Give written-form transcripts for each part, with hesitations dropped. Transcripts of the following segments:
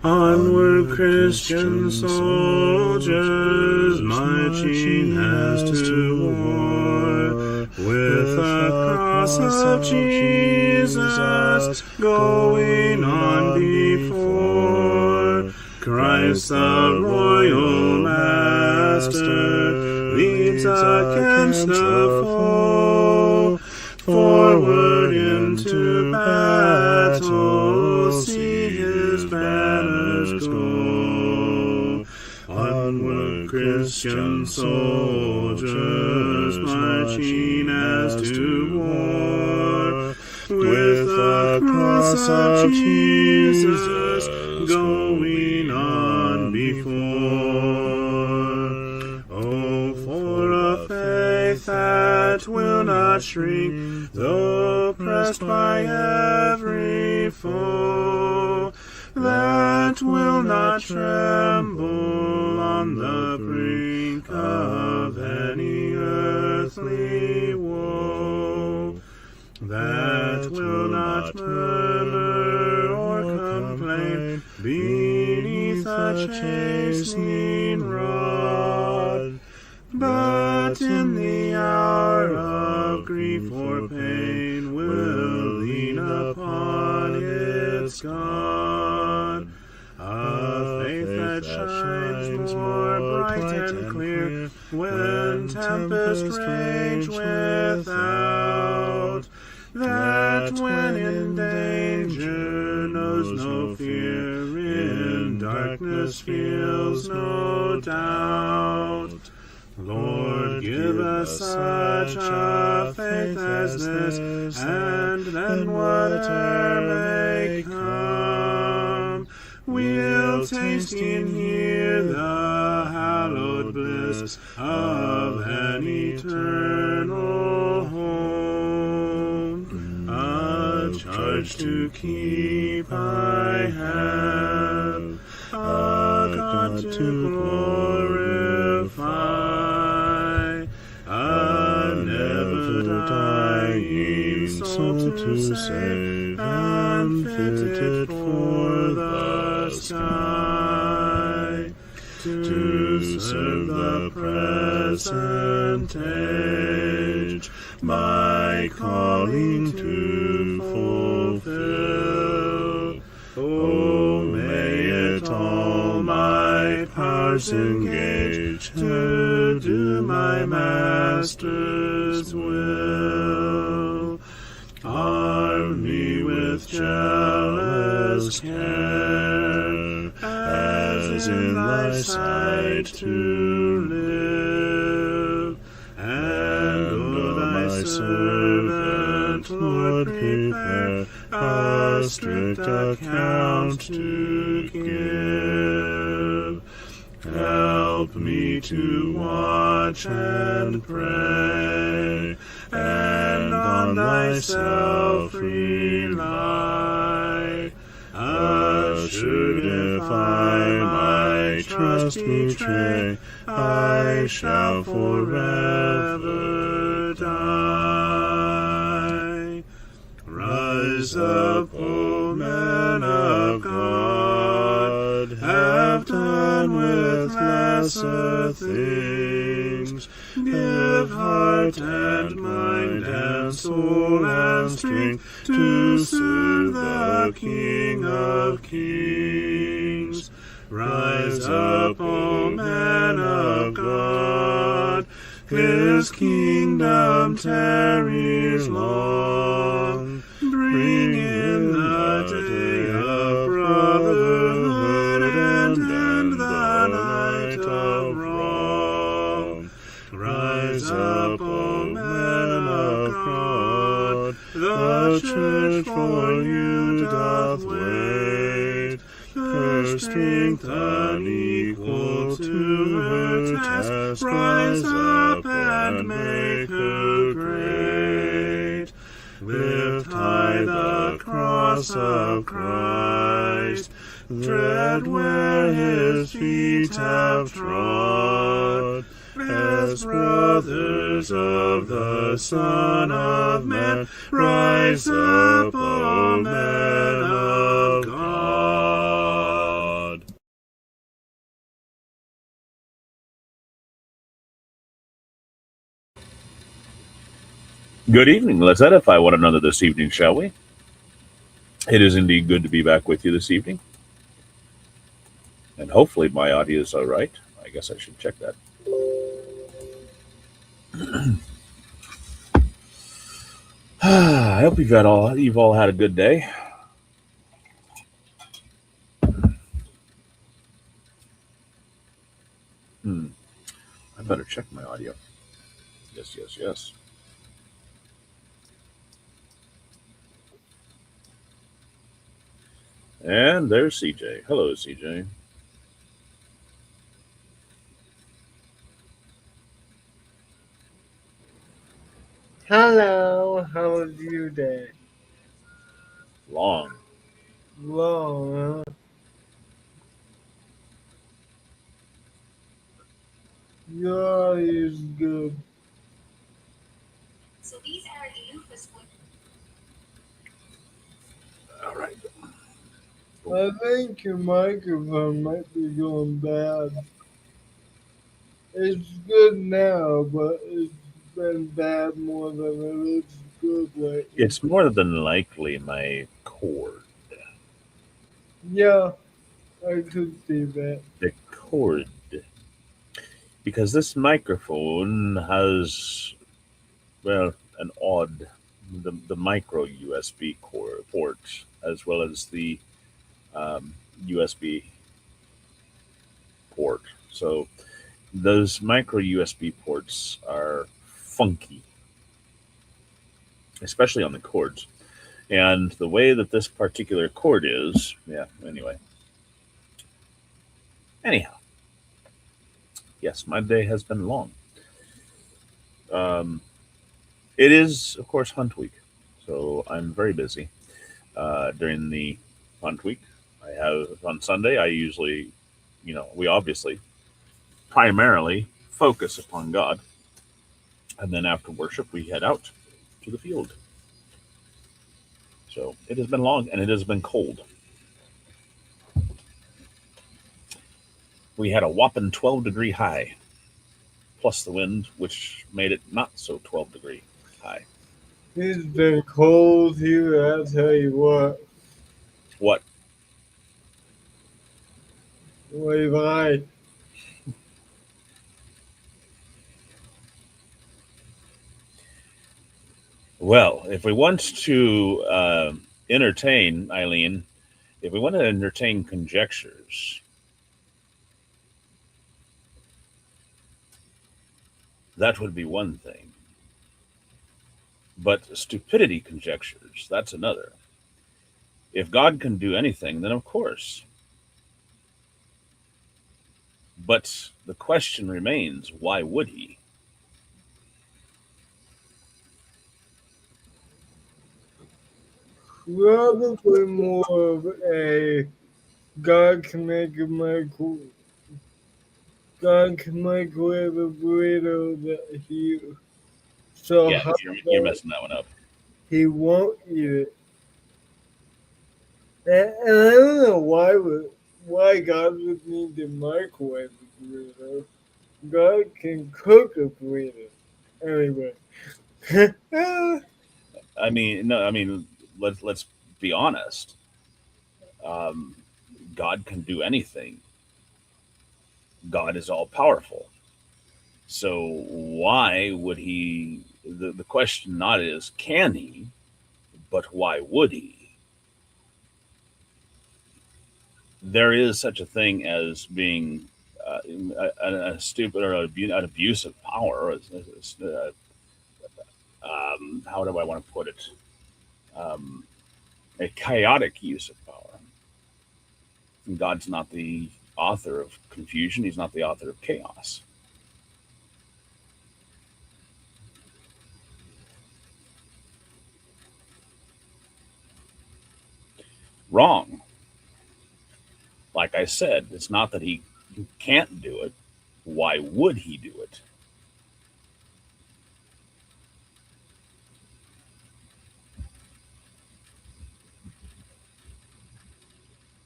Onward, Christian soldiers, marching as to war, with the cross of Jesus going on before. Christ the royal master leads against the foe, forward into battle, see his banners go. Onward, Christian soldiers, marching as to war, with the cross of Jesus going on before. Oh, for a faith that will not shrink, though pressed by every foe, that will not tremble on the brink of any earthly woe, that will not murmur or complain beneath a chastening rod, but in the hour of grief or pain will lean upon its God. A faith that shines more bright and clear when tempests rage without, that when in danger knows no fear, in darkness feels no doubt. Lord, give us such a faith as this, and then whatever may come, we'll taste and hear the hallowed bliss of an eternal home. A charge to keep I have, a God to glorify, a never-dying soul to save, and fitted for the sky, to serve the present age, my calling to fulfill. Oh, may it all my powers engage to do my Master's will. Arm me with jealous care, as in thy sight to live, and O thy servant, Lord, prepare a strict account to give. Help me to watch and pray, and on thyself rely. Assured if I my trust betray, I shall forever die. Rise up, O men of God, have done with lesser things. Give heart and mind and soul and strength to serve the King of Kings. Rise up, O men of God, his kingdom tarries long. Bring in the day of brotherhood and end the night of wrong. Rise up, O men of God, the church for you doth wait. Her strength unequal to her task, rise up and make her great. Lift high the cross of Christ, tread where his feet have trod. As brothers of the Son of Man, rise up, O men of God. Good evening. Let's edify one another this evening, shall we? It is indeed good to be back with you this evening, and hopefully my audio is all right. I guess I should check that. I hope you've all had a good day. Hmm. I better check my audio. Yes, yes, yes. And there's CJ. Hello, CJ. Hello, how was your day? Long. Long, huh? Yeah, it's good. All right. I think your microphone might be going bad. It's good now, but it's been bad more than it is good lately. It's more than likely my cord. Yeah, I could see that. The cord. Because this microphone has, well, an odd, the micro USB port, as well as the um, USB port. So those micro USB ports are funky, especially on the cords. And the way that this particular cord is, yeah, anyhow, yes, my day has been long. Um, it is, of course, hunt week. So I'm very busy during the hunt week. I have on Sunday, I usually, we obviously primarily focus upon God. And then after worship, we head out to the field. So it has been long and it has been cold. We had a whopping 12-degree high, plus the wind, which made it not so 12-degree high. It's been cold here, I'll tell you what. What? Wave I. Well, if we want to entertain, Eileen, if we want to entertain conjectures, that would be one thing. But stupidity conjectures, that's another. If God can do anything, then of course. But the question remains, why would he? Probably more of a God can make a micro God can microwave a burrito that he so Yeah, hot you're that messing that one up. he won't eat it. And I don't know why God would need to microwave a burrito. God can cook a burrito. Anyway. I mean, no, I mean, let's be honest. Um, God can do anything. God is all powerful. So why would he? The question not is can he, but why would he? There is such a thing as being a stupid or an abuse of power. How do I want to put it? Um, a chaotic use of power. God's not the author of confusion. He's not the author of chaos. Wrong. Like I said, it's not that he can't do it. Why would he do it?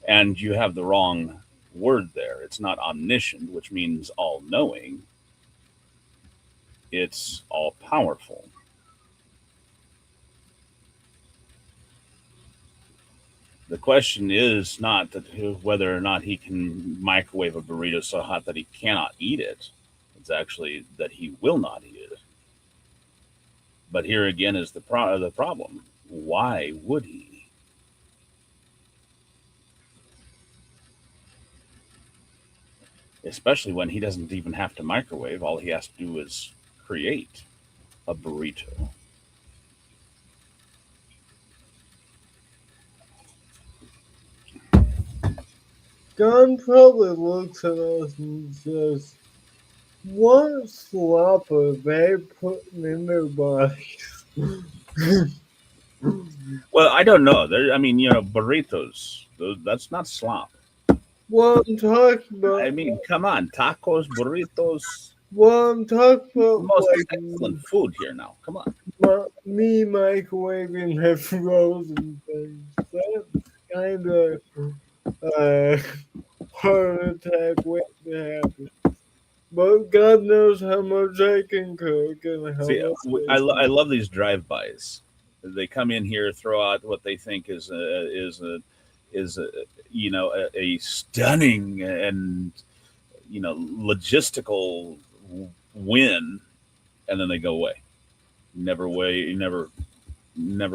And you have the wrong word there. It's not omniscient, which means all knowing, it's all powerful. The question is not that whether or not he can microwave a burrito so hot that he cannot eat it. It's actually that he will not eat it. But here again is the problem. Why would he? Especially when he doesn't even have to microwave. All he has to do is create a burrito. God probably looks at us and says, what slop are they putting in their bodies? Well, I don't know. I mean, burritos. That's not slop. What I'm talking I about, mean, come on, tacos, burritos, what I'm talking about, most like excellent food here now. Come on. me microwaving my frozen things. That's kind of uh, heart attack waiting to happen. But God knows how much I can cook and how See, much I, I I can. love these drive-bys. They come in here, throw out what they think is a a stunning and logistical win, and then they go away. Never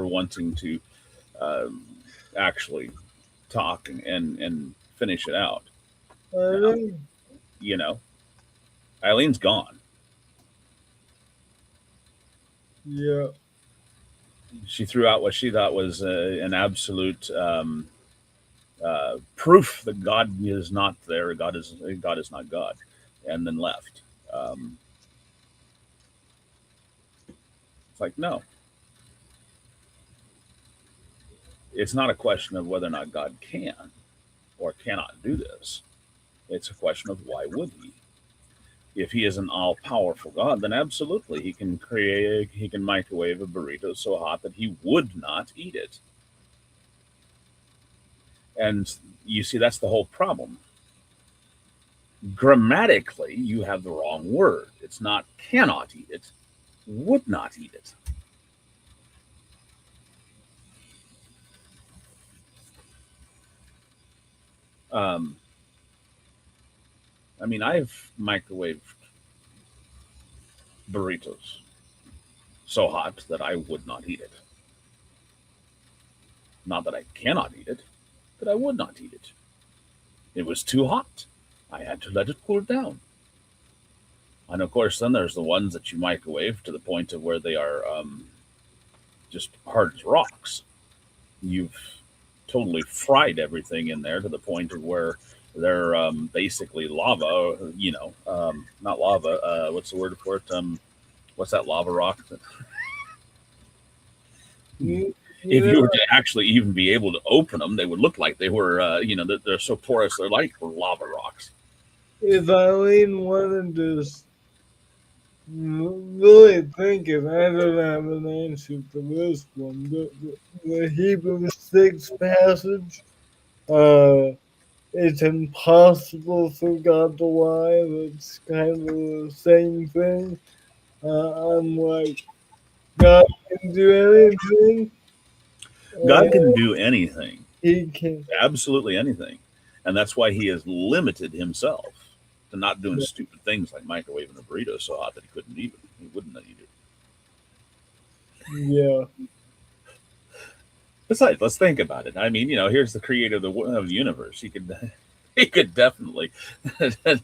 wanting to um, actually talk and finish it out. I Now, know. you know, Eileen's gone. Yeah. She threw out what she thought was an absolute proof that God is not there. God is not God, and then left. Um, it's like no, it's not a question of whether or not God can or cannot do this. It's a question of why would he? If he is an all powerful God, then absolutely he can microwave a burrito so hot that he would not eat it. And you see, that's the whole problem. Grammatically, you have the wrong word. It's not cannot eat it, would not eat it. Um, I mean, I've microwaved burritos so hot that I would not eat it. Not that I cannot eat it, but I would not eat it. It was too hot. I had to let it cool down. And of course, then there's the ones that you microwave to the point of where they are just hard as rocks. You've totally fried everything in there to the point of where they're basically lava. Not lava. What's the word for it? What's that lava rock? You, you If you were know, to actually even be able to open them, they would look like they were. They're so porous. They're like lava rocks. if Eileen wanted to really think it, I don't have an answer for this one. The Hebrews 6 passage, uh, it's impossible for God to lie. That's kind of the same thing. I'm like, God can do anything, God and can do anything, He can. absolutely anything, and that's why He has limited Himself to not doing stupid things like microwaving a burrito so hot that he wouldn't eat it. Yeah. Besides, let's think about it. I mean, here's the creator of the universe. He could definitely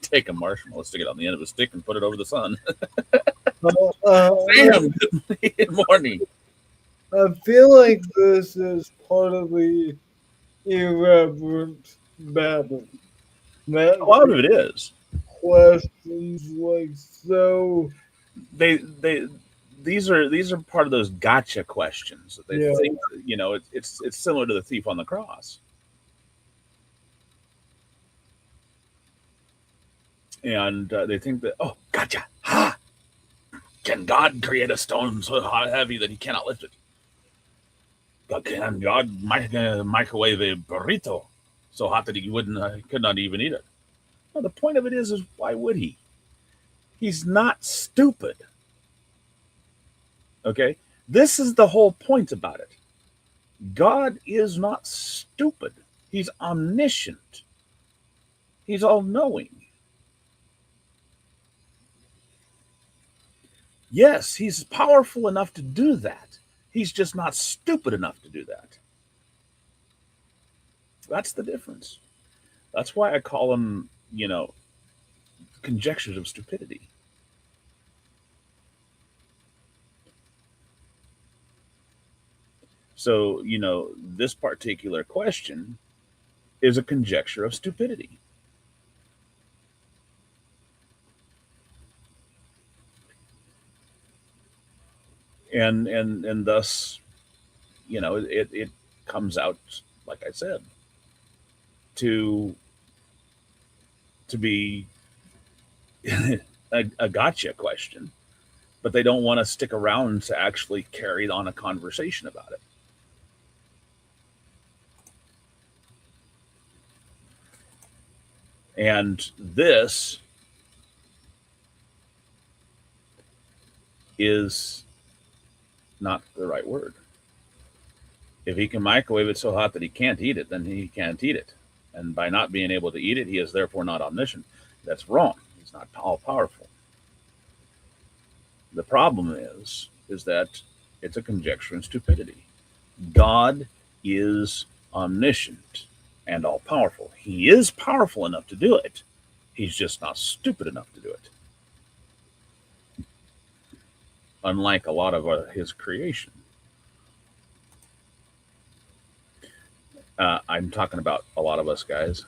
take a marshmallow, stick it on the end of a stick, and put it over the sun. Uh, Sam, good morning. I feel like this is part of the irreverent babble. A That's lot of it is questions like so. they these are part of those gotcha questions that they Yeah. think it's similar to the thief on the cross, and they think that gotcha, ha, can God create a stone so heavy that he cannot lift it? Can God microwave a burrito so hot that he wouldn't could not even eat it? Well, the point of it is why would he? He's not stupid. Okay, this is the whole point about it. God is not stupid. He's omniscient. He's all knowing. Yes, he's powerful enough to do that. He's just not stupid enough to do that. That's the difference. That's why I call them, conjectures of stupidity. So, this particular question is a conjecture of stupidity. And thus, it comes out, like I said, to be a gotcha question, but they don't want to stick around to actually carry on a conversation about it. And this is not the right word. If he can microwave it so hot that he can't eat it, then he can't eat it. And by not being able to eat it, he is therefore not omniscient. That's wrong. He's not all powerful. The problem is that it's a conjecture and stupidity. God is omniscient and all powerful. He is powerful enough to do it. He's just not stupid enough to do it. Unlike a lot of his creation. I'm talking about a lot of us guys.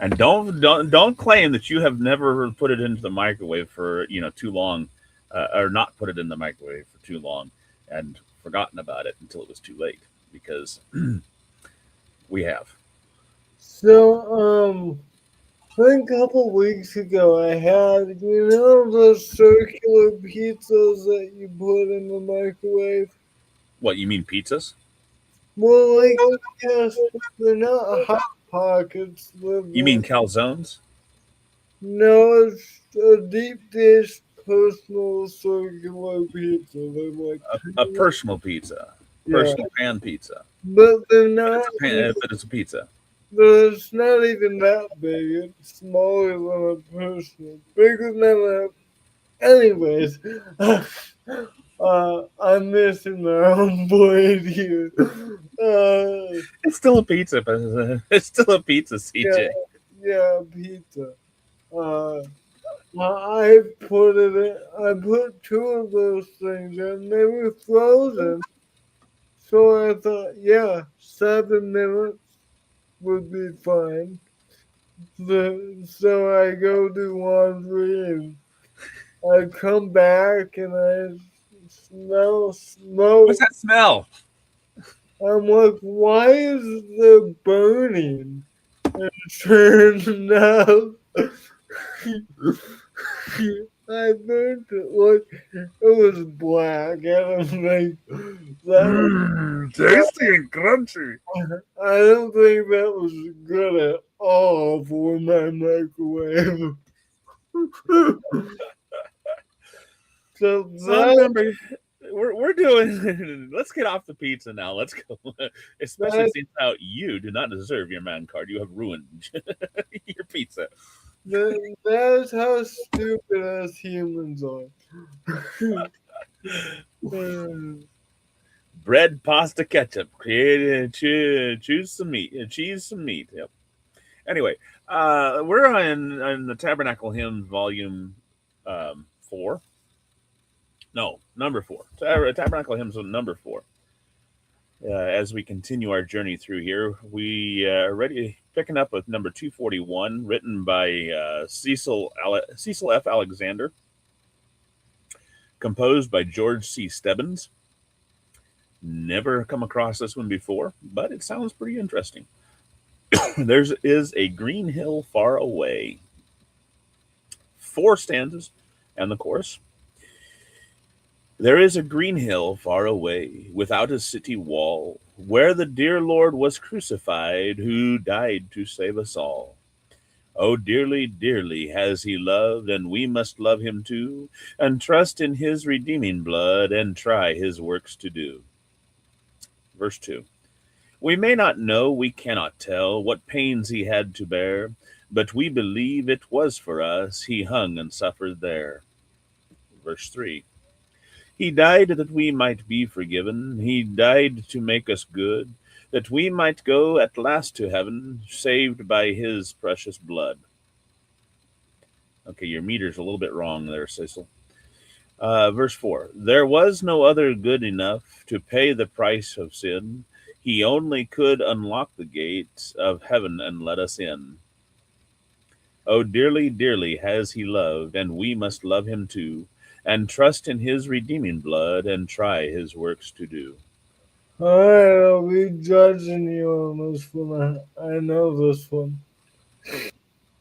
And don't claim that you have never put it into the microwave for too long, or not put it in the microwave for too long, and forgotten about it until it was too late, because we have. So, I think a couple weeks ago, I had, those circular pizzas that you put in the microwave? What, you mean pizzas? Well, like, yes, they're not hot pockets. They're You mean like, calzones? no, it's a deep dish personal circular pizza. They're like, A personal pizza, yeah, personal pan pizza, but they're but not. it's a pizza. It's not even that big. It's smaller than a personal, bigger than a. Anyways, I'm missing my own point here. It's still a pizza, but it's still a pizza, Yeah, CJ. yeah, pizza. Uh, I put it in, I put two of those things in. They were frozen, so I thought, yeah, 7 minutes would be fine. So I go do laundry and I come back and I smell What's smoke. that smell? I'm like, why is there burning? And it turned out I burnt it like it was black. And I'm like, that, Tasty and crunchy. I don't think that was good at all for my microwave. So So I that remember we're doing. Let's get off the pizza now. Let's go. Especially that since how you do not deserve your man card. You have ruined your pizza. that's how stupid us humans are. Bread, pasta, ketchup. Create choose some meat. Cheese some meat. Yep. Anyway, we're on the Tabernacle Hymns, Volume 4. No, number 4. Tabernacle Hymns, number 4. As we continue our journey through here, we are ready picking up with number 241, written by Cecil F. Alexander, composed by George C. Stebbins. Never come across this one before, but it sounds pretty interesting. There is a green hill far away. 4 stanzas and the chorus. There is a green hill far away, without a city wall, where the dear Lord was crucified, who died to save us all. Oh, dearly, dearly has he loved, and we must love him too, and trust in his redeeming blood, and try his works to do. Verse 2. We may not know, we cannot tell, what pains he had to bear, but we believe it was for us he hung and suffered there. Verse 3. He died that we might be forgiven, he died to make us good, that we might go at last to heaven, saved by his precious blood. Okay, your meter's a little bit wrong there, Cecil. Verse 4. There was no other good enough to pay the price of sin. He only could unlock the gates of heaven and let us in. Oh, dearly, dearly has he loved, and we must love him too, and trust in his redeeming blood, and try his works to do. Alright, I'll be judging you on this one. I know this one.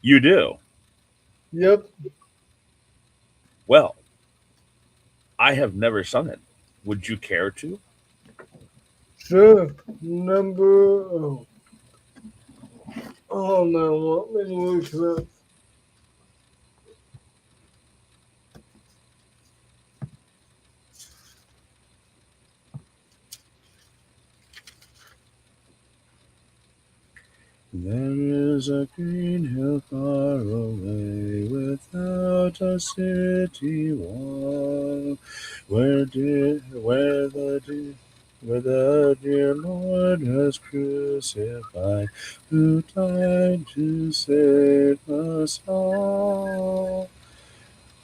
You do? Yep, Well, I have never sung it. Would you care to? sure. Number. Oh no, let me look it up. There is a green hill far away, without a city wall, where the dear Lord was crucified, who died to save us all.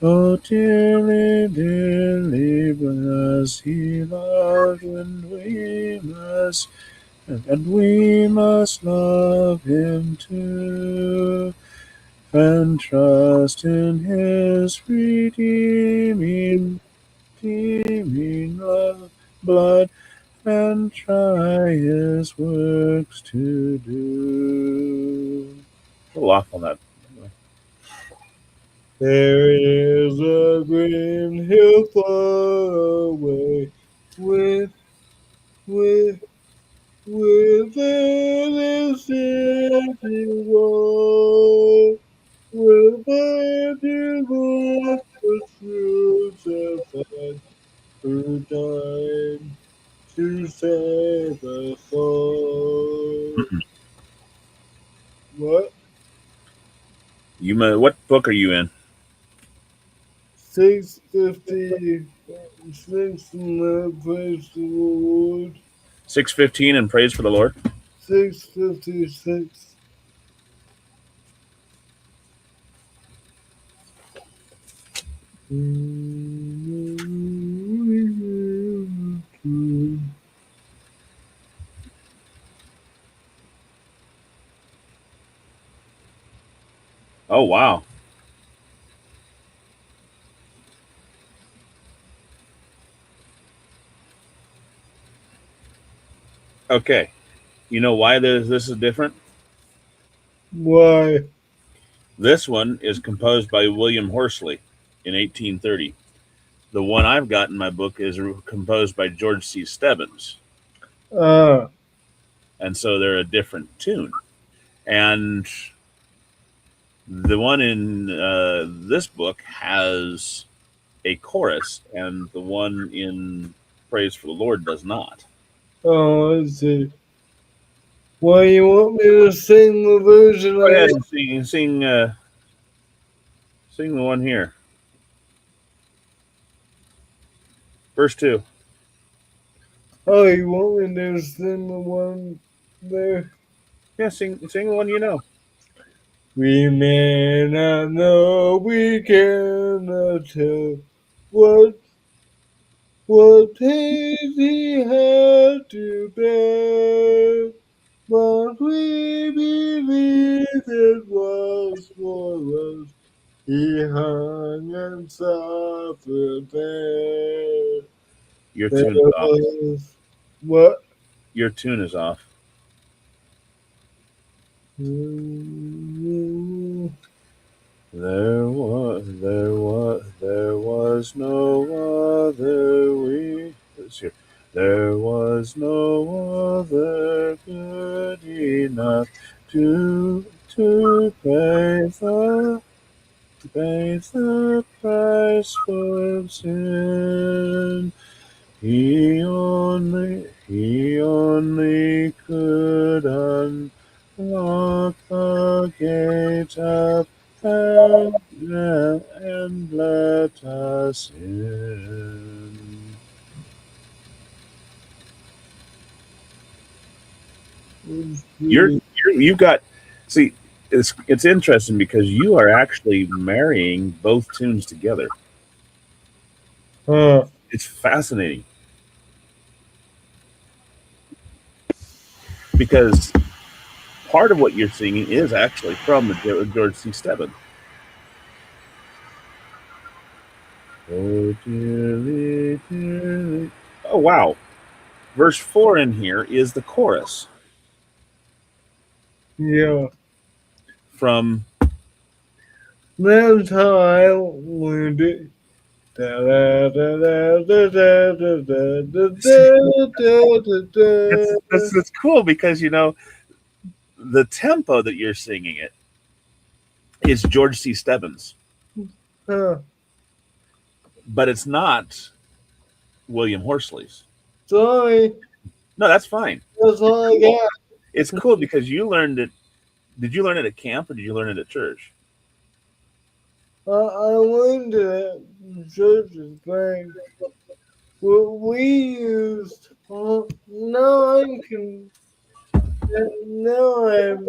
Oh, dearly, dearly bless he loved, and we must love him too, and trust in his redeeming blood, and try his works to do. A little off on that. There is a green hill far away, with with within a city wall, where the dear Lord was crucified, who died to save us all. What? What book are you in? 656 in the praise to the Lord. 6:15 and praise for the Lord. 656. Oh wow. Okay. You know why this is different? Why? This one is composed by William Horsley in 1830. The one I've got in my book is composed by George C. Stebbins, Ah, and so they're a different tune. And the one in this book has a chorus, and the one in Praise for the Lord does not. oh, I see. Why you want me to sing the version Go ahead I? and sing the one here, verse 2. Oh, you want me to sing the one there? Yeah, sing the one you know. We may not know, we cannot tell what pains he had to bear, but we believe it was for us. He hung and suffered there. Your There tune's off. was what? Your tune is off. There was no other let's see. There was no other good enough to pay the pays the price for sin. He only could unlock the gate of heaven and let us in. You've got, see, it's interesting because you are actually marrying both tunes together. Huh. It's fascinating because part of what you're singing is actually from the George C. Stebbins. Oh, dearly, dearly. Oh, wow. Verse 4 in here is the chorus Yeah. from. That's how I learned it. Da, da, da, da, da, da, da, da, da, da, da, It's, da. it's cool because, the tempo that you're singing it is George C. Stebbins, Huh. but it's not William Horsley's. Sorry. No, that's fine. That's It's all I cool. got. It's cool because you learned it. Did you learn it at camp or did you learn it at church? I learned it at church's thing. What we used. Now I'm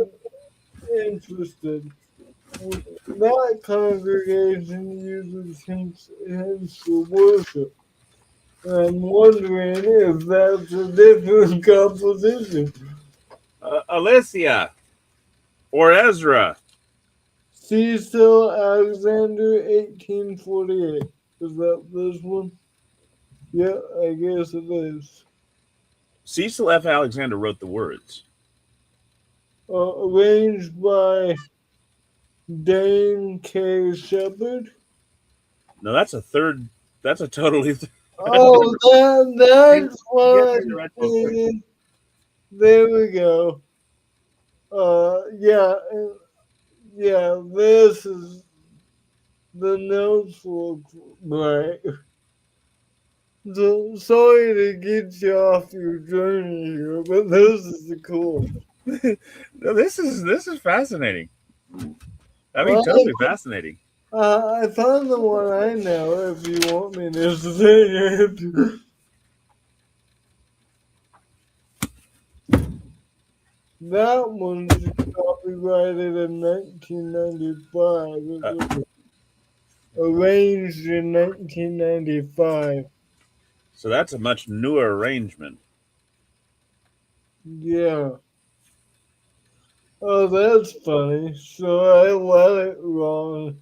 interested. That congregation uses hymns for worship. I'm wondering if that's a different composition. Alicia or Ezra. Cecil Alexander, 1848. Is that this one? Yeah, I guess it is. Cecil F. Alexander wrote the words. Arranged by Dane K. Shepard. No, that's a third. That's a totally. Oh, You that's get what me the I'm right book. thinking. There we go. Yeah, yeah, this is the notes look right. So, sorry to get you off your journey here, but this is cool. No, this is fascinating. I mean, Well, totally fascinating. I found the one I know if you want me to sing it. That one's copyrighted in 1995. It Uh, was arranged in 1995. so that's a much newer arrangement. Yeah. Oh, that's funny. So I let it wrong.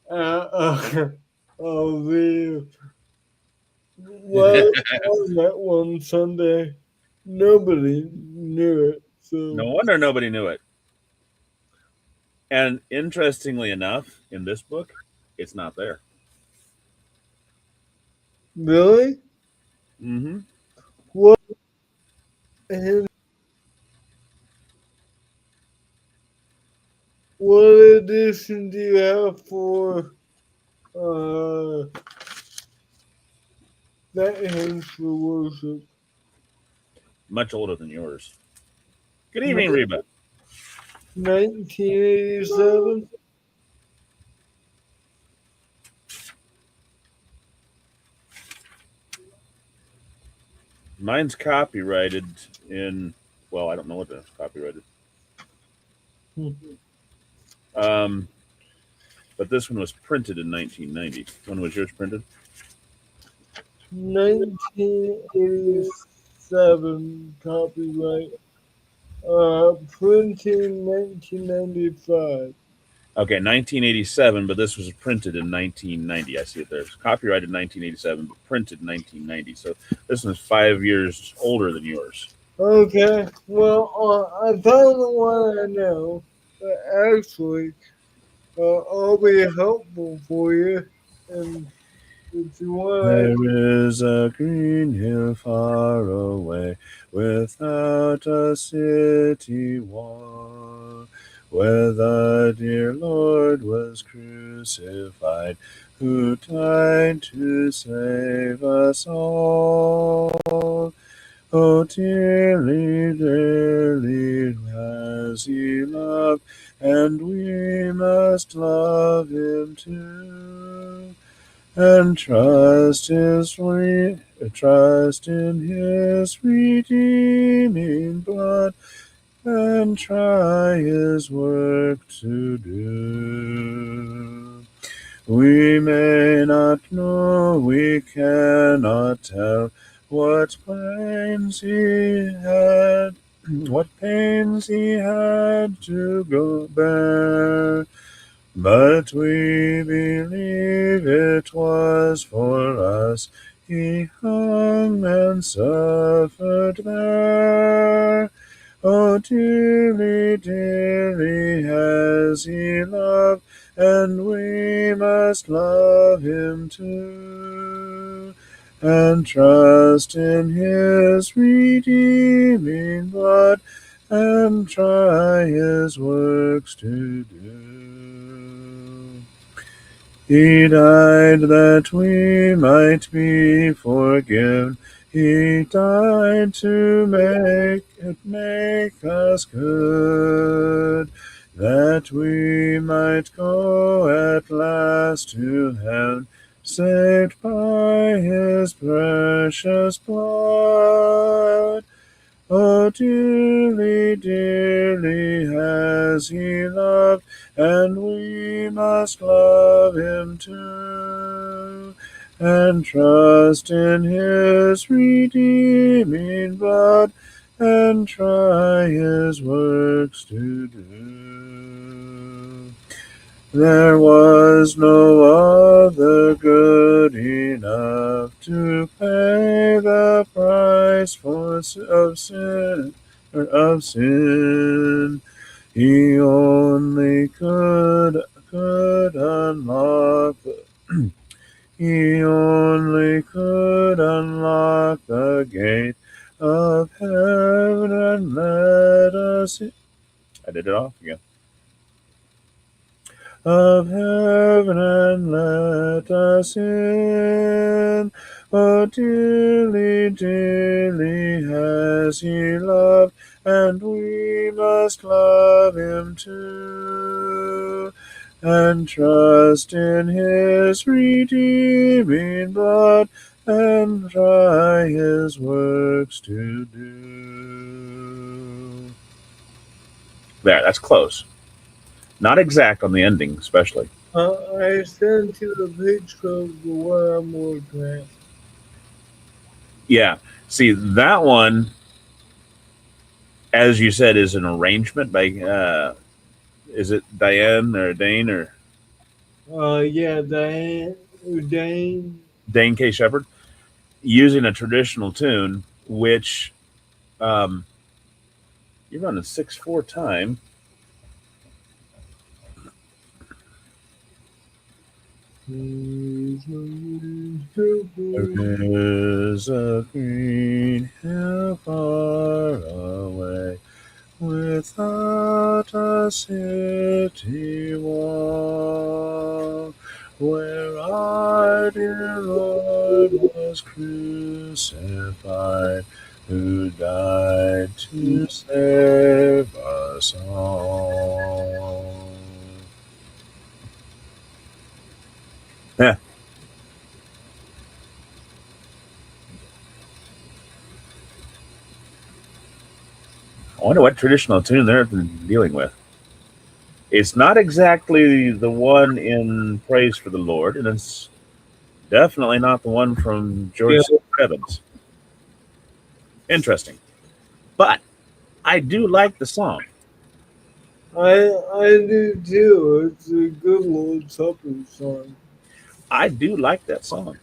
The last one that one Sunday, nobody knew it. No So wonder nobody knew it. And interestingly enough, in this book, it's not there. really, Mm-hmm. what and what edition do you have for uh that hands for worship? Much older than yours. Good evening, Reba. 1987. Mine's copyrighted in. Well, I don't know what that's copyrighted. Um, but this one was printed in 1990. When was yours printed? 1987 copyright. Printing 1995. Okay, 1987, but this was printed in 1990. I see it there. It's copyrighted 1987, but printed 1990. So this one's 5 years older than yours. Okay, well, I found the one I know. Actually, I'll be helpful for you. And if you want, There is a green hill far away, without a city wall, where the dear Lord was crucified, who died to save us all. Oh, dearly, dearly has he loved, and we must love him too, and trust in his redeeming blood, and try his work to do. We may not know, we cannot tell what pains he had to go bear, but we believe it was for us he hung and suffered there. Oh, dearly, dearly has he loved, and we must love him too, and trust in his redeeming blood, and try his works to do. He died that we might be forgiven. He died to make us good, that we might go at last to heaven, saved by his precious blood. Oh, dearly, dearly has he loved, and we must love him too, and trust in his redeeming blood, and try his works to do. There was no other good enough to pay the price of sin. He only could unlock he only could unlock the gate of heaven and let us in. I did it off again. Of heaven and let us in. Oh, dearly, dearly has he loved, and we must love him too, and trust in his redeeming blood, and try his works to do. There, that's close. Not exact on the ending, especially. I sent you a picture of the one I'm looking at. Yeah. See, that one, as you said, is an arrangement by, is it Diane or Dane or Yeah, Dane. Dane K. Shepherd, using a traditional tune, which um, you're running 6/4 time. There is a green hill far away, without a city wall, where our dear Lord was crucified, who died to save us all. Yeah, I wonder what traditional tune they're dealing with. It's not exactly the one in Praise for the Lord, and it's definitely not the one from Yeah, George C. Evans. Interesting. But I do like the song. I do too. It's a good Lord Supper song. I do like that song.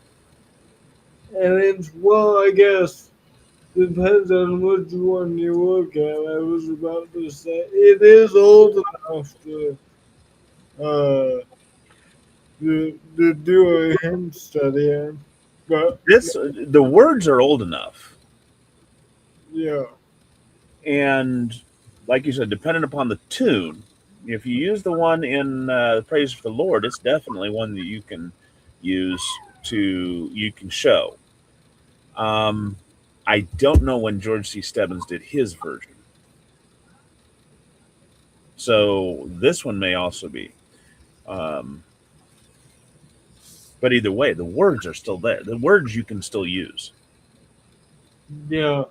And it's, well, I guess, depends on which one you look at. I was about to say, it is old enough uh, to do a hymn study on. But, The words are old enough, yeah. and like you said, depending upon the tune, If you use the one in Praise for the Lord, it's definitely one that you can use you can show. Um, I don't know when George C. Stebbins did his version, so this one may also be. Um, but either way, the words are still there. The words you can still use. Yeah,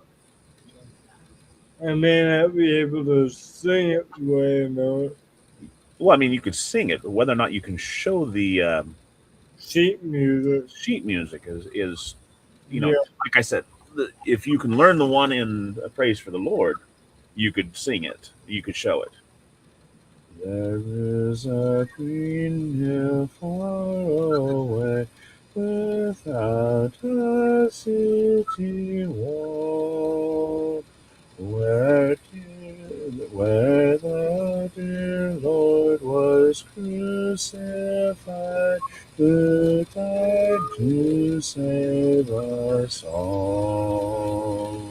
I may not be able to sing it the way I know it. Well, I mean, you could sing it, but whether or not you can show the Sheet music. sheet music is Yeah, like I said, if you can learn the one in Praise for the Lord, you could sing it, you could show it. There is a green hill far away, without a city wall, where the dear Lord was crucified, who died to save us all.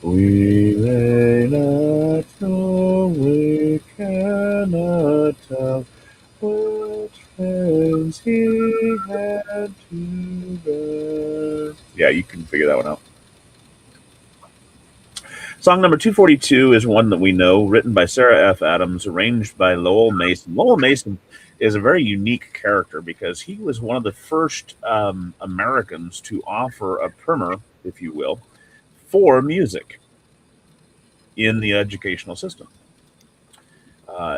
We may not know, we cannot tell what friends he had to bear. Yeah, you can figure that one out. Song number 242 is one that we know, written by Sarah F. Adams, arranged by Lowell Mason. Lowell Mason is a very unique character because he was one of the first Americans to offer a primer, if you will, for music in the educational system.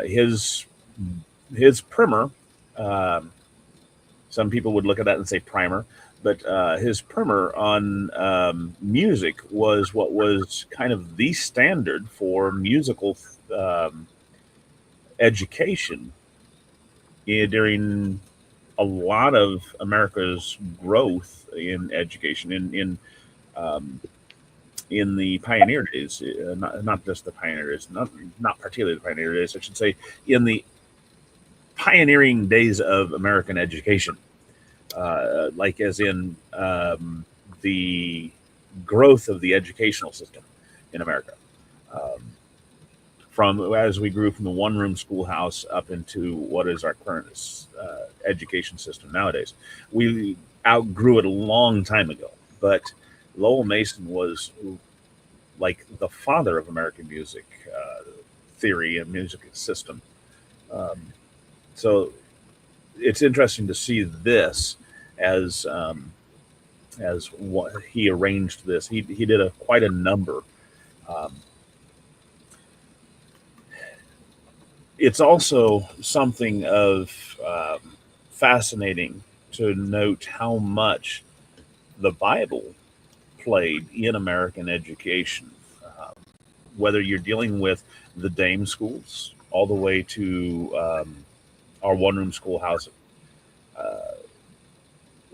His primer, um, some people would look at that and say primer, but his primer on music was what was kind of the standard for musical um, education during a lot of America's growth in education um, in the pioneer days, not just the pioneer days, not particularly the pioneer days, I should say, in the pioneering days of American education, like as in the growth of the educational system in America. Um, from as we grew from the one-room schoolhouse up into what is our current education system nowadays, we outgrew it a long time ago. But Lowell Mason was like the father of American music theory and music system. Um, so it's interesting to see this as as what he arranged this. He did quite a number. Um, it's also something of fascinating to note how much the Bible played in American education. Um, Whether you're dealing with the dame schools all the way to our one-room schoolhouse, uh,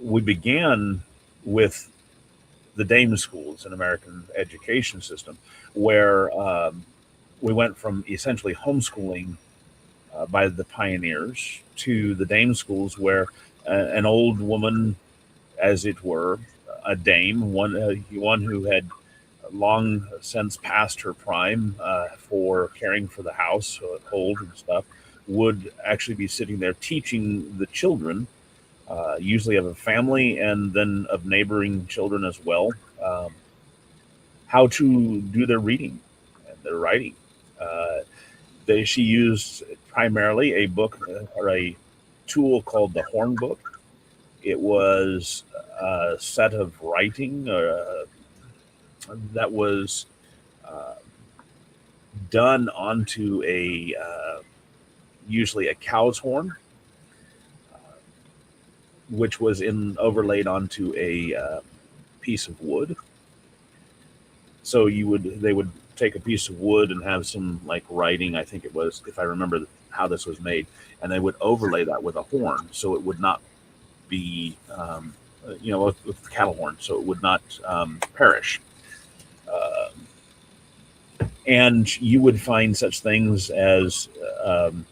we began with the dame schools in American education system, where we went from essentially homeschooling by the pioneers to the dame schools, where an old woman, as it were, a dame, one who had long since past her prime for caring for the household and stuff, would actually be sitting there teaching the children, usually of a family and then of neighboring children as well, um, how to do their reading and their writing. Uh, she used primarily a book or a tool called the Horn Book. It was a set of writing that was uh, done onto a usually a cow's horn, uh, which was in overlaid onto a piece of wood. So they would take a piece of wood and have some like writing. I think it was, if I remember how this was made, and they would overlay that with a horn, so it would not be with cattle horn, so it would not perish. Uh, and you would find such things as um,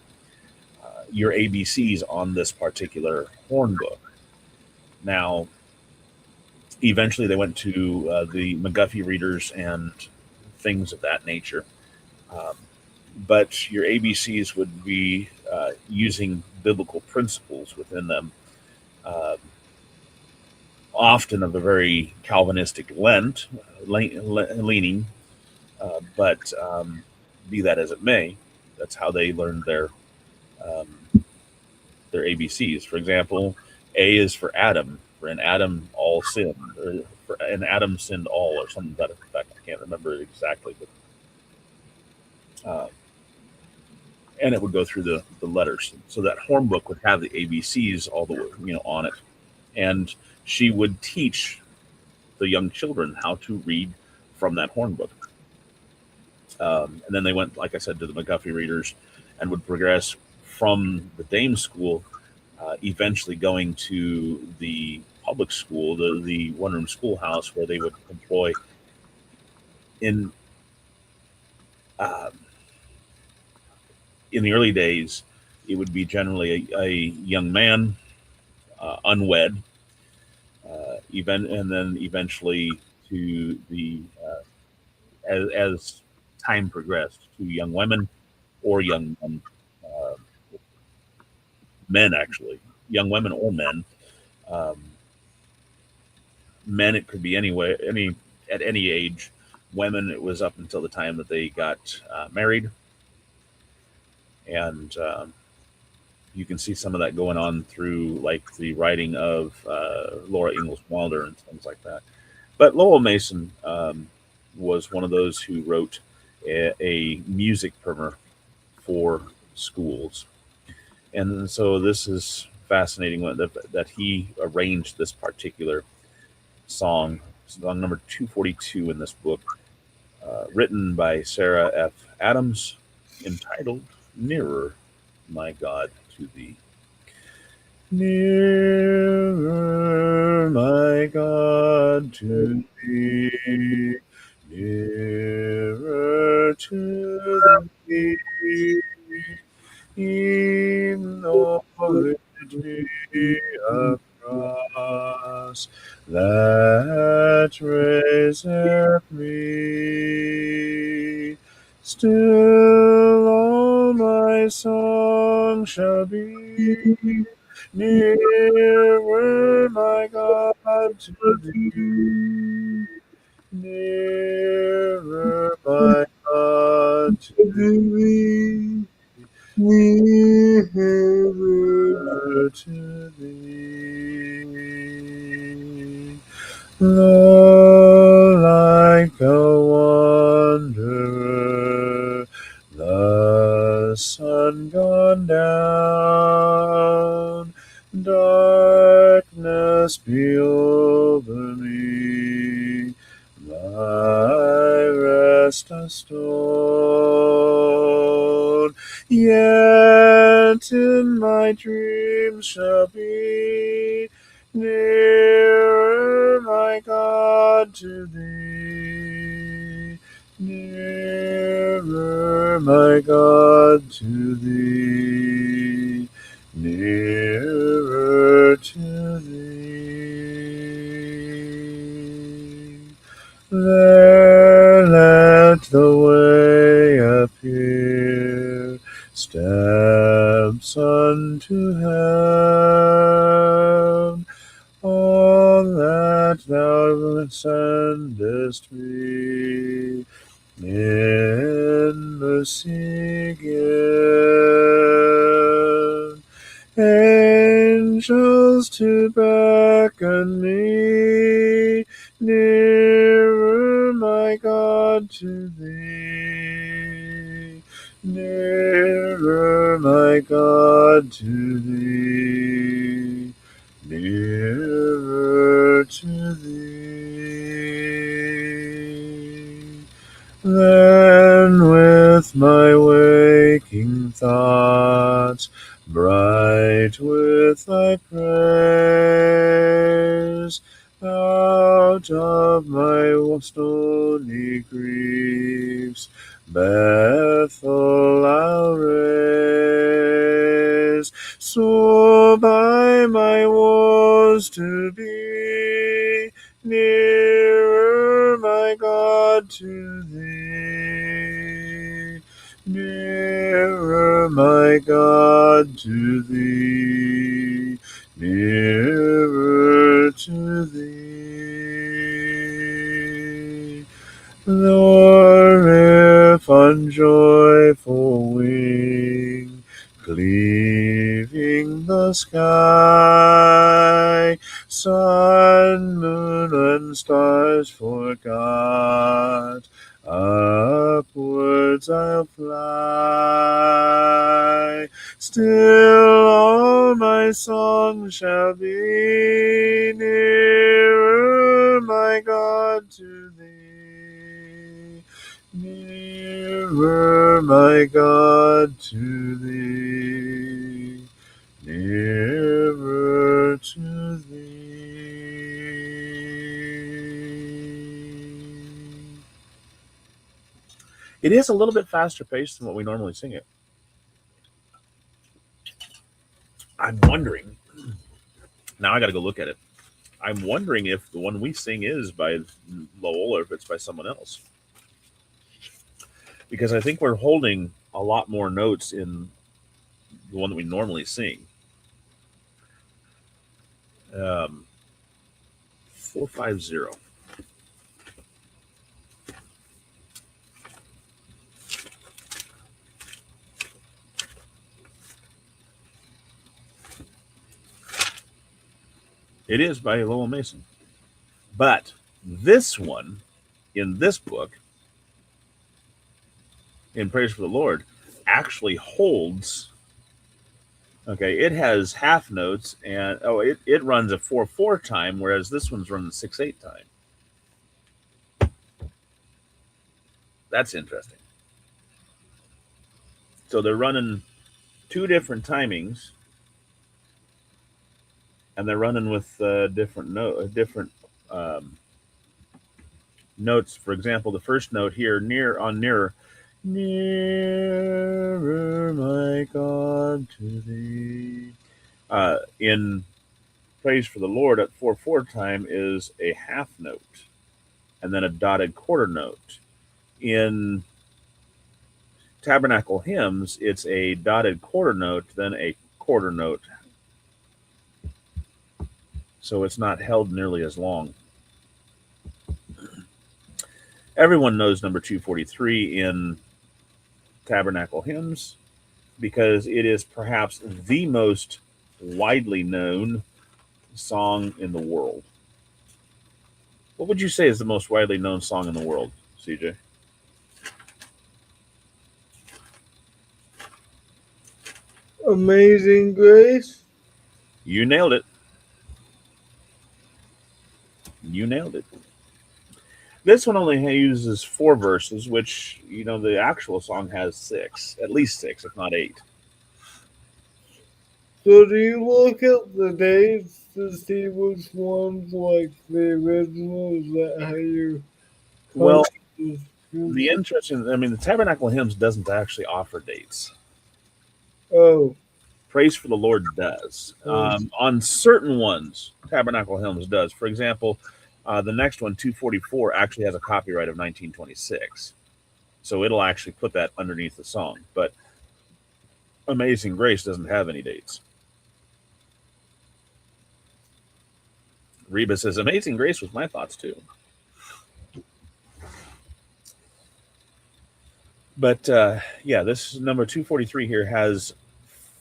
your ABCs on this particular horn book. Now, eventually, they went to the McGuffey readers and things of that nature. Um, but your ABCs would be using biblical principles within them, uh, often of a very Calvinistic leaning, but be that as it may, that's how they learned um, their ABCs. For example, A is for Adam, for in Adam all sinned, or for in Adam sinned all, or something to that effect. I can't remember it exactly, but and it would go through the letters. So that horn book would have the ABCs all the way, on it, and she would teach the young children how to read from that horn book. And then they went, like I said, to the McGuffey readers, and would progress from the Dame school, eventually going to the public school, the one room schoolhouse, where they would employ in um, in the early days. It would be generally a young man, unwed, and then eventually to the as time progressed, to young women or young uh, men, actually, young women or men. Um, Men, it could be anyway, any at any age. Women, it was up until the time that they got married, and you can see some of that going on through like the writing of Laura Ingalls Wilder and things like that. But Lowell Mason was one of those who wrote a music primer for schools, and so this is fascinating that he arranged this particular song number 242 in this book, written by Sarah F. Adams, entitled Nearer, My God, to Thee. Nearer, my God, to Thee, nearer to Thee, in knowledge be a cross that raiseth me. Still all my song shall be nearer, my God, to thee. Nearer, my God, to We, we have nearer to thee. Lo, like a wanderer, the sun gone down, darkness be over me, my rest a stone, yet in my dreams shall be nearer, my God, to thee. Nearer, my God, to thee. Nearer to thee. There let the way appear, steps unto heaven, all that thou sendest me, in mercy give. Angels to beckon me, nearer, my God, to thee. Nearer, my God, to thee. Nearer to thee. Then with my waking thoughts, bright with thy praise, out of my stony griefs, Bethel I'll raise, so by my woes to be nearer, my God, to thee. Nearer, to thee. Lord, if on joyful wing, cleaving the sky, sun, moon, and stars forgot, upwards I'll fly. Still all my song shall be nearer, my God, to thee. Nearer, my God, to thee. Nearer to thee. It is a little bit faster paced than what we normally sing it. I'm wondering. Now I got to go look at it. I'm wondering if the one we sing is by Lowell or if it's by someone else. Because I think we're holding a lot more notes in the one that we normally sing. 450. It is by Lowell Mason. But this one in this book, in Praise for the Lord, actually holds. Okay, it has half notes and it runs a 4/4 time, whereas this one's running 6/8 time. That's interesting. So they're running two different timings, and they're running with different um, notes. For example, the first note here, nearer, nearer, my God, to thee. In Praise for the Lord at 4/4 time is a half note, and then a dotted quarter note. In Tabernacle Hymns, it's a dotted quarter note, then a quarter note. So it's not held nearly as long. Everyone knows number 243 in Tabernacle Hymns because it is perhaps the most widely known song in the world. What would you say is the most widely known song in the world, CJ? Amazing Grace. You nailed it. You nailed it. This one only uses 4 verses, which, the actual song has 6, at least 6, if not 8. So do you look at the dates to see which ones like the original? Is that how you come Well, to the the Tabernacle Hymns doesn't actually offer dates. Oh, Praise for the Lord does. On certain ones, Tabernacle Hymns does. For example, the next one, 244, actually has a copyright of 1926. So it'll actually put that underneath the song. But Amazing Grace doesn't have any dates. Reba says, Amazing Grace was my thoughts too. But yeah, this number 243 here has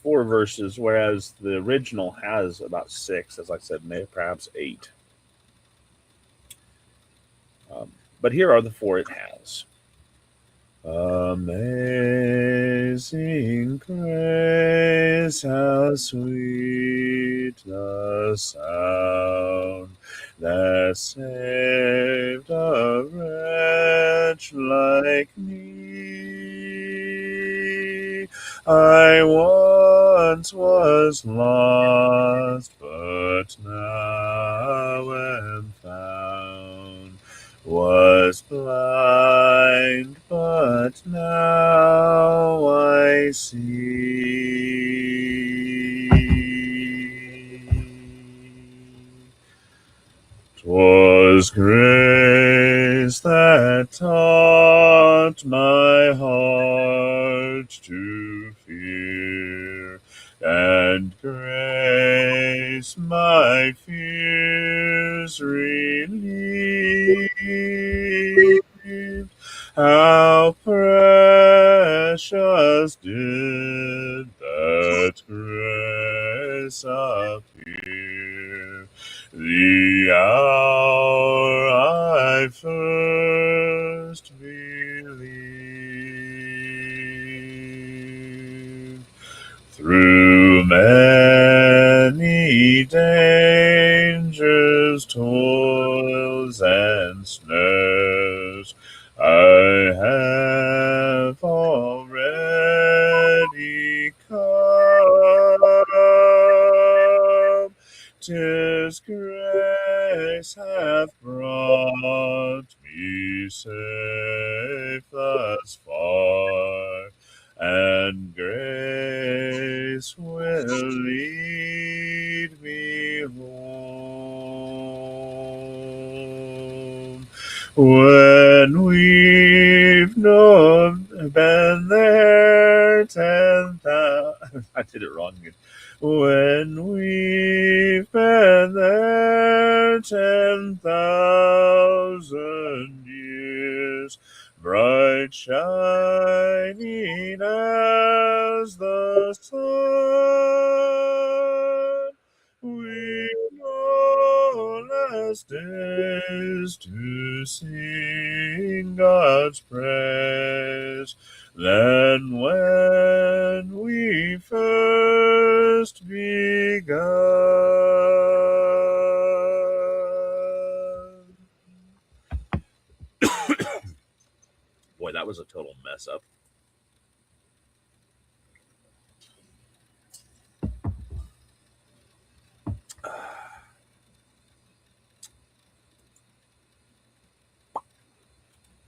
4 verses, whereas the original has about 6, as I said, maybe perhaps 8. But here are the 4 it has. Amazing grace, how sweet the sound that saved a wretch like me. I once was lost, but now am found, was blind, but now I see. 'Twas grace that taught my heart to fear, and grace my fears sinners relieved. How precious did that grace appear, the hour I first believed. Through many dangers, toils, and snares, I have already come. 'Tis grace hath brought me safe thus far, and grace will lead me home. When we've been there 10,000, I did it wrong again. When we've been there 10,000 years, bright shining as the sun, we know last days to sing God's praise than when we first begun. Boy, that was a total mess up.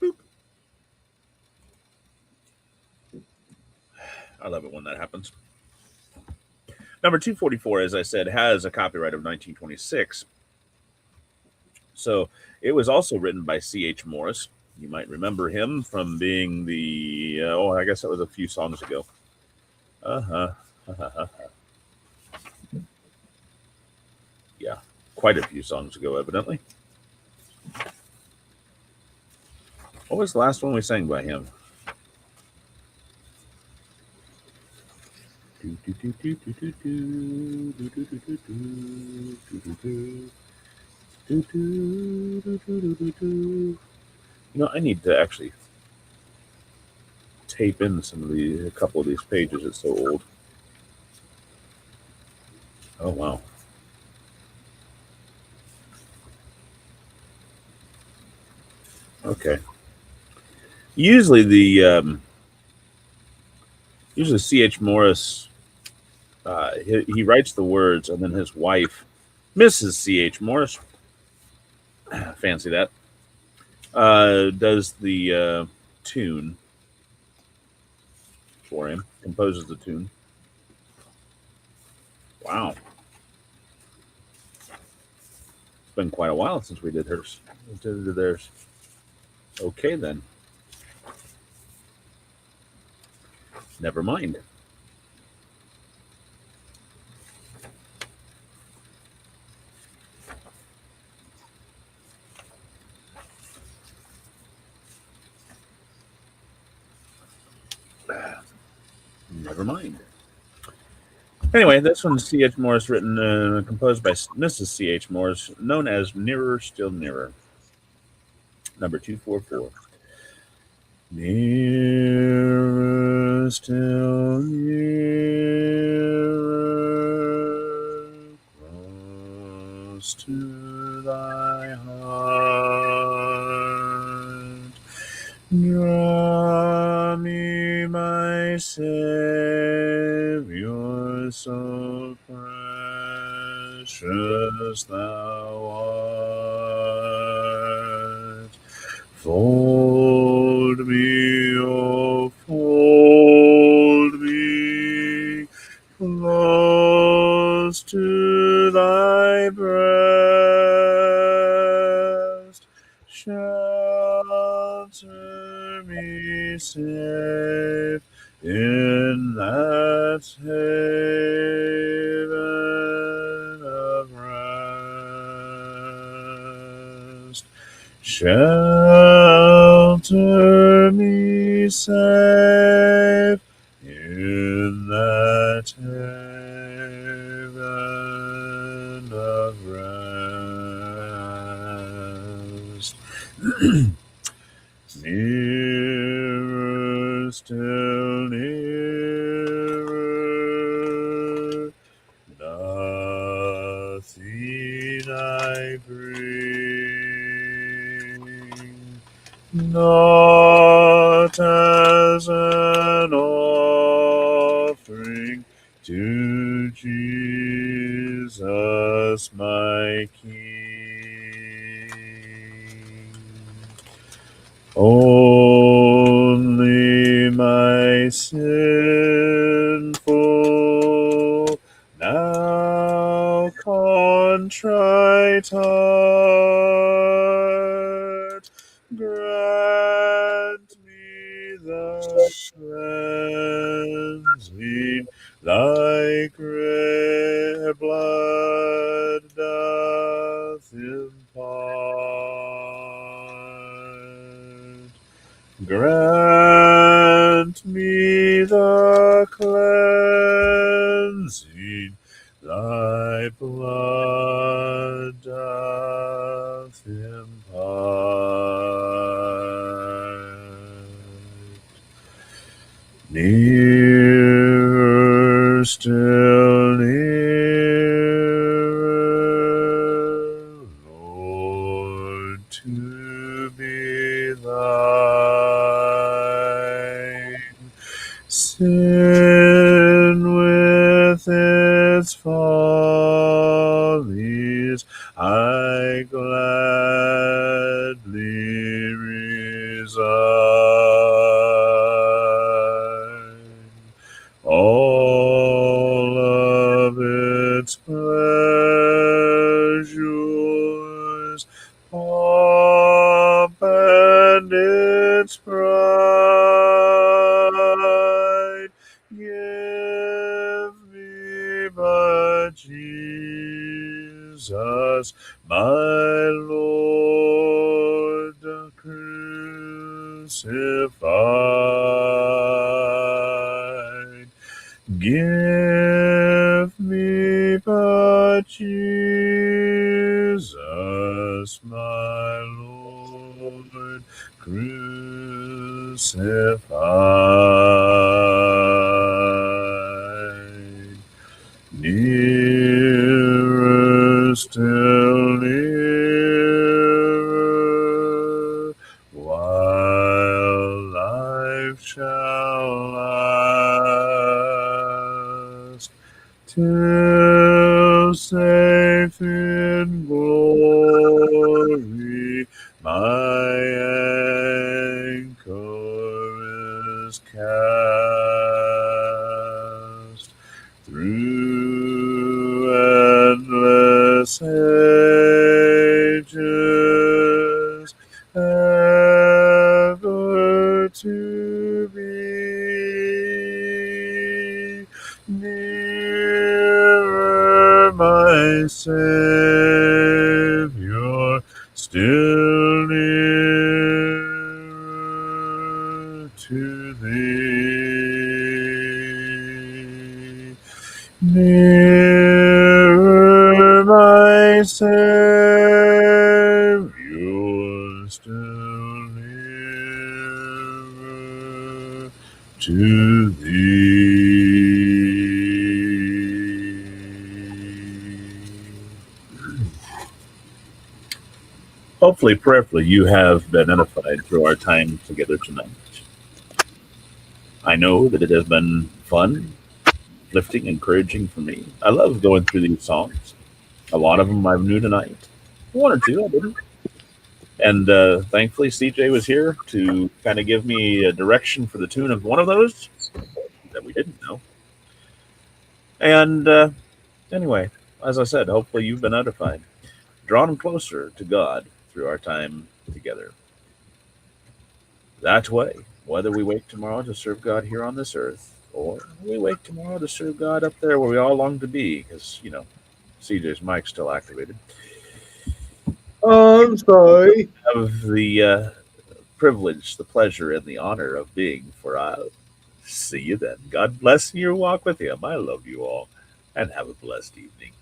Boop. I love it when that happens. Number 244, as I said, has a copyright of 1926. So it was also written by C.H. Morris. You might remember him from being the, I guess that was a few songs ago. Yeah, quite a few songs ago, evidently. What was the last one we sang by him? I need to actually tape in a couple of these pages. It's so old. Oh wow. Okay. Usually C.H. Morris, he writes the words, and then his wife, Mrs. C.H. Morris, fancy that, does the tune for him, composes the tune. Wow. It's been quite a while since we did hers. Did theirs. Okay, then. Never mind. Never mind. Anyway, this one's C.H. Morris, written, composed by Mrs. C.H. Morris, known as Nearer, Still Nearer. Number 244. Nearer, still nearer, close to thy heart. Draw me, my Savior, so precious thou art. Fold me, oh, fold me close to thy breast. Shelter me safe in that haven of Shelter me safe in that haven of rest. Nearer, still nearer, nothing I bring, not as an offering to Jesus my King. Only my sinful, now contrite heart, grant me the cleansing thy great blood doth impart. Grant me the cleansing thy blood doth impart. Nearer, still nearer, Lord, to be thine. Sin with its follies I gladly resign. All of its pleasures, pomp and its pride, give me but Jesus, my Lord, crucified. Give me but Jesus, my Lord, crucified. Nearer, still nearer, while life shall last, till safe in glory my anchor is cast. Through endless ages, ever to be nearer, my Savior, still nearer to thee. Nearer, my Savior, still nearer to thee. Hopefully, prayerfully, you have been edified through our time together tonight. I know that it has been fun, uplifting, encouraging for me. I love going through these songs. A lot of them I knew tonight. One or two I didn't. And thankfully, CJ was here to kind of give me a direction for the tune of one of those that we didn't know. And anyway, as I said, hopefully you've been edified, drawn closer to God through our time together. That way, whether we wake tomorrow to serve God here on this earth, or we wake tomorrow to serve God up there where we all long to be, because, CJ's mic's still activated. Oh, I'm sorry. Have the privilege, the pleasure, and the honor of being. For I'll see you then. God bless your walk with Him. I love you all, and have a blessed evening.